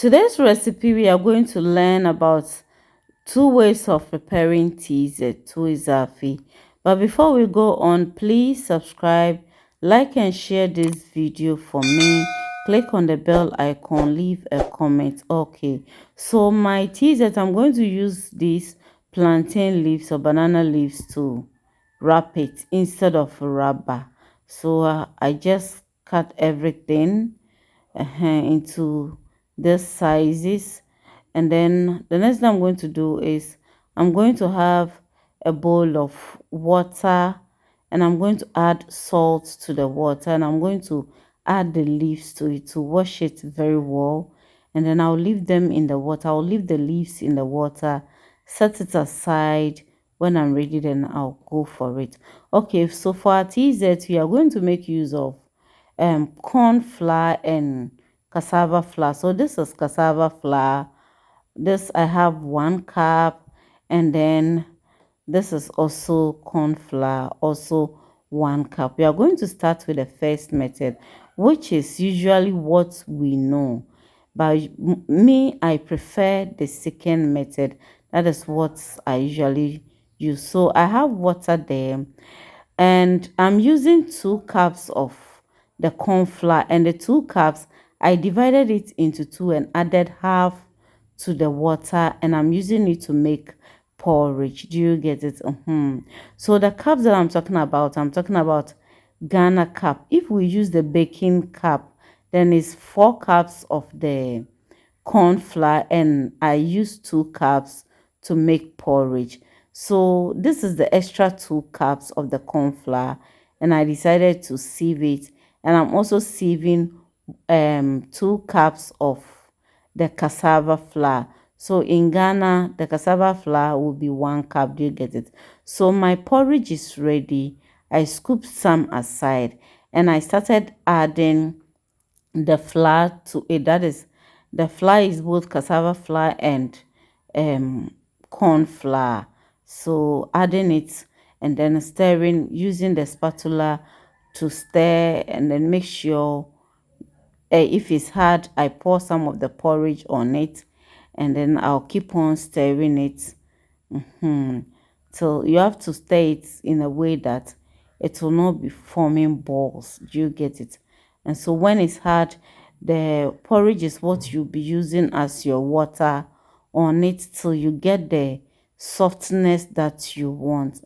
today's recipe, we are going to learn about two ways of preparing teas, two Zaafi. But before we go on, please subscribe, like and share this video for me. Click on the bell icon, leave a comment. Okay, so my teas that I'm going to use these plantain leaves or banana leaves to wrap it instead of rubber. So I just cut everything into the sizes, and then the next thing I'm going to do is I'm going to have a bowl of water, and I'm going to add salt to the water, and I'm going to add the leaves to it to wash it very well, and then I'll leave them in the water. I'll leave the leaves in the water, set it aside. When I'm ready, then I'll go for it. Okay, so for our TZ, we are going to make use of corn flour and cassava flour. So this is cassava flour. This I have 1 cup, and then this is also corn flour, also 1 cup. We are going to start with the first method, which is usually what we know. But me, I prefer the second method. That is what I usually use. So I have water there, and I'm using 2 cups of the corn flour, and the 2 cups I divided it into two and added half to the water, and I'm using it to make porridge. Do you get it? So the cups that I'm talking about Ghana cup. If we use the baking cup, then it's 4 cups of the corn flour, and I use 2 cups to make porridge. So this is the extra 2 cups of the corn flour, and I decided to sieve it, and I'm also sieving 2 cups of the cassava flour. So in Ghana, the cassava flour will be 1 cup. Do you get it? So my porridge is ready. I scooped some aside, and I started adding the flour to it. That is, the flour is both cassava flour and um corn flour. So adding it and then stirring, using the spatula to stir, and then make sure if it's hard, I pour some of the porridge on it, and then I'll keep on stirring it. So you have to stir it in a way that it will not be forming balls. Do you get it? And so when it's hard, the porridge is what you'll be using as your water on it till you get the softness that you want.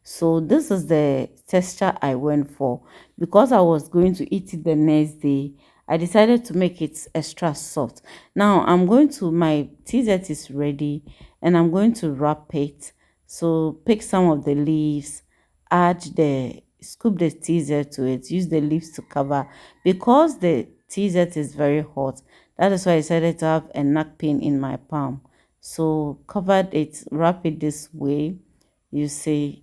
So this is the texture I went for. Because I was going to eat it the next day, I decided to make it extra soft. Now I'm going to, my TZ is ready, and I'm going to wrap it. So pick some of the leaves, add the, scoop the TZ to it, use the leaves to cover. Because the TZ is very hot, that is why I decided to have a napkin in my palm. So covered it, wrap it this way, you see,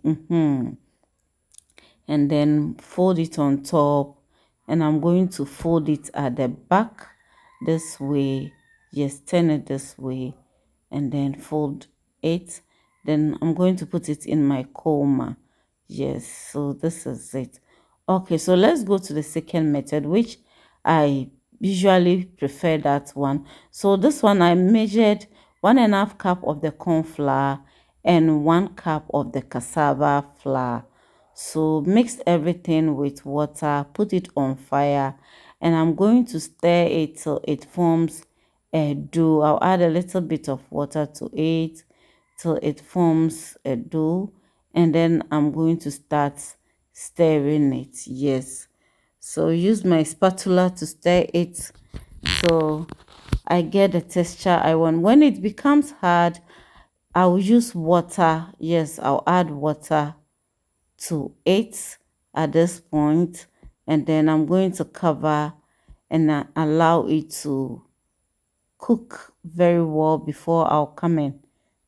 and then fold it on top, and I'm going to fold it at the back this way. Yes, turn it this way, and then fold it. Then I'm going to put it in my coma. Yes, so this is it. Okay, so let's go to the second method, which I usually prefer that one. So this one I measured 1.5 cup of the corn flour and 1 cup of the cassava flour. So mix everything with water, put it on fire, and I'm going to stir it till it forms a dough. I'll add a little bit of water to it till it forms a dough, and then I'm going to start stirring it. Yes, so use my spatula to stir it so I get the texture I want. When it becomes hard, I'll use water. Yes, I'll add water to it at this point, and then I'm going to cover and allow it to cook very well before I'll come and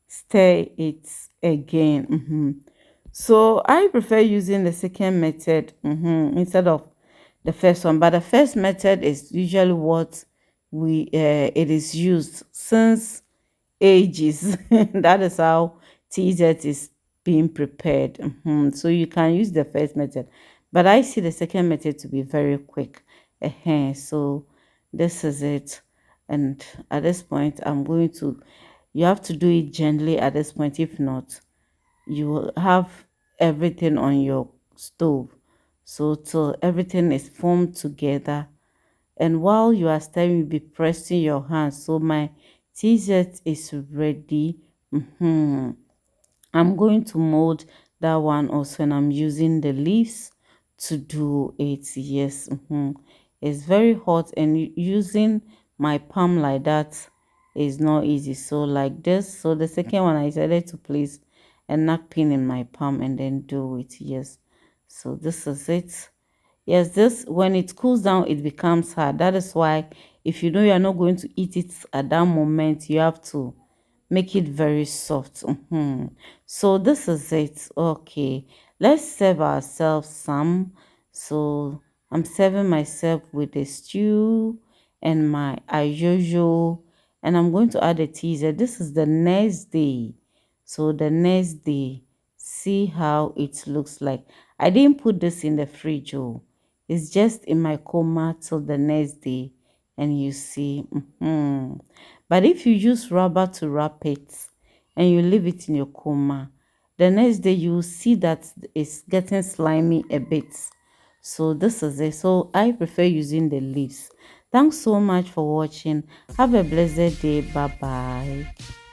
stir it again. So I prefer using the second method instead of the first one, but the first method is usually what we it is used since ages. That is how TZ is being prepared. So you can use the first method, but I see the second method to be very quick. So this is it. And at this point, I'm going to, you have to do it gently at this point. If not, you will have everything on your stove. So till everything is formed together, and while you are stirring, you'll be pressing your hands. So my t-shirt is ready. I'm going to mold that one also, and I'm using the leaves to do it. Yes, it's very hot, and using my palm like that is not easy. So like this. So the second one, I decided to place a napkin in my palm and then do it. Yes. So this is it. Yes, this, when it cools down, it becomes hard. That is why if you know you are not going to eat it at that moment, you have to make it very soft. So this is it. Okay, let's serve ourselves some. So I'm serving myself with a stew and my ayoyo, and I'm going to add a teaser. This is the next day. So the next day, see how it looks like. I didn't put this in the fridge. Oh, it's just in my coma till the next day, and you see. But if you use rubber to wrap it and you leave it in your coma, the next day you will see that it's getting slimy a bit. So this is it. So I prefer using the leaves. Thanks so much for watching. Have a blessed day. Bye bye.